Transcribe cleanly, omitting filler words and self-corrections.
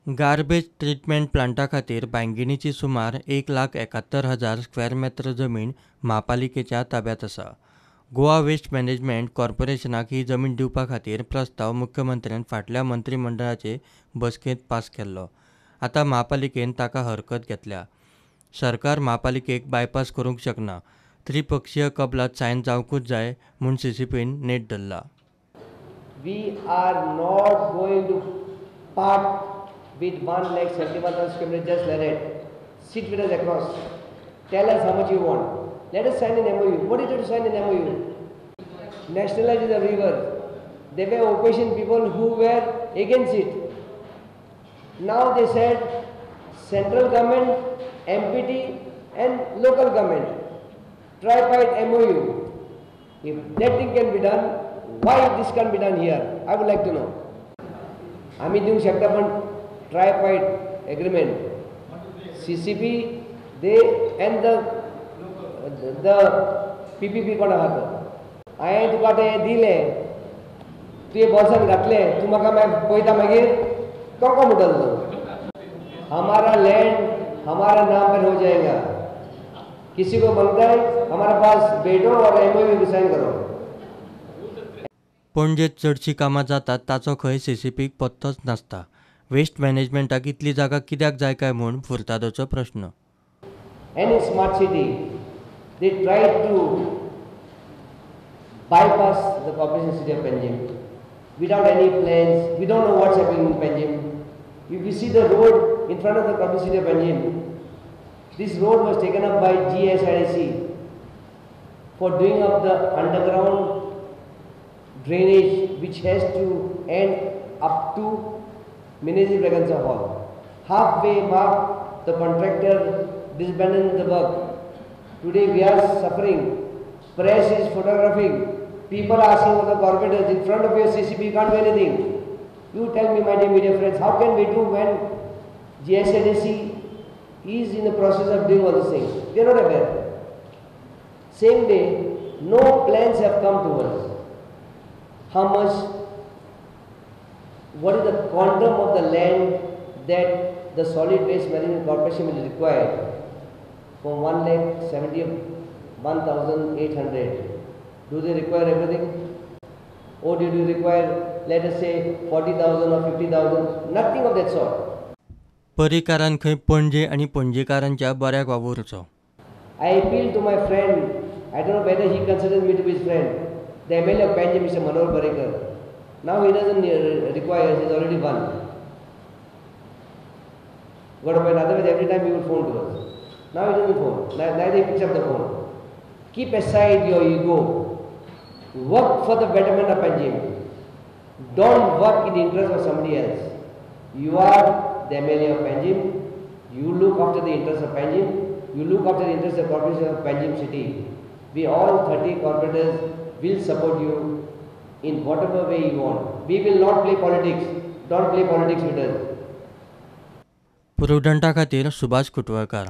Garbage treatment Plantae खातीर बांयगिणीची सुमार 1,71,000 square metre जमीन महापालिकेच्या ताब्यात आसा. गोवा वेस्ट मॅनेजमेंट कॉर्पोरेशनाक ही जमीन दिवपा खातीर प्रस्ताव मुख्यमंत्र्यान फाटल्या मंत्रिमंडळाचे बसकेंत पास केल्लो. आतां महापालिकेन ताका हरकत घेतल्या. सरकार महापालिकेक बायपास करूंक शकना. त्रिपक्षीय कबलात सायन जावंकूच जाय म्हूण CCPन नेट धरला. We are not going to part with 1,71,000 square meters just like that. Sit with us across. Tell us how much you want. Let us sign an MoU. What is it to sign an MoU? Nationalize the river. There were opposition people who were against it. Now they said central government, MPT and local government. TRIPARTITE MoU. If that thing can be done, why this can't be done here? I would like to know. आम्ही देऊ शकता पण ट्रायपार्टाइट agreement CCP they and the PPP कोण आहात हांवें तुका ते दिले तुजे बॉल्सान घातले तूं म्हाका पळयता मागीर कोको म्हणटलो हमारा लैंड हमारा नाम पर हो जाएगा किसी को मांगता है हमारे पास बैठो और MoU साइन करो. पणजेत चडशीं कामां जातात ताचो खंय CCPक पत्तोच नासता. वेस्ट मॅनेजमेंटाक इतली जागा कित्याक जाय काय म्हूण फुर्तादोचो प्रश्न. Any smart city, they tried to bypass the corporation city of Bainguinim without any plans. We don't know what's happening in Bainguinim. If you see the road in front of the corporation city of Bainguinim, this road was taken up by GSIDC for doing up the underground drainage which has to end up to Ministry Vacancy Hall. Halfway mark, the contractor disbandoned the work. Today we are suffering. Press is photographing. People asking for the corporators in front of your CCP, you can't do anything. You tell me, my dear media friends, how can we do when GSIDC is in the process of doing all these things? We are not aware. Same day, no plans have come to us. How much, what is the quantum of the land that the solid waste management corporation will require from 1,71,800. Do they require everything? Or do they require, let us say, 40,000 or 50,000? Nothing of that sort. परिकारान खंय पणजे आनी पणजेकारांच्या बऱ्याक वावुरचो. I appeal to my friend, I don't know whether he considers me to be his friend, the MLA of Bainguinim, Mr. Manor Barekar. Now he doesn't require, he's already won. Got a point, otherwise every time he would phone to us. Now he doesn't phone, neither he picks up the phone. Keep aside your ego. Work for the betterment of Bainguinim. Don't work in the interest of somebody else. You are the MLA of Bainguinim. You look after the interests of Bainguinim. You look after the interests of the corporation of Bainguinim city. We all 30 corporators will support you in whatever way you want. We will not play politics. Don't play politics with us. Prudent खातीर सुभाष कुटवळकार.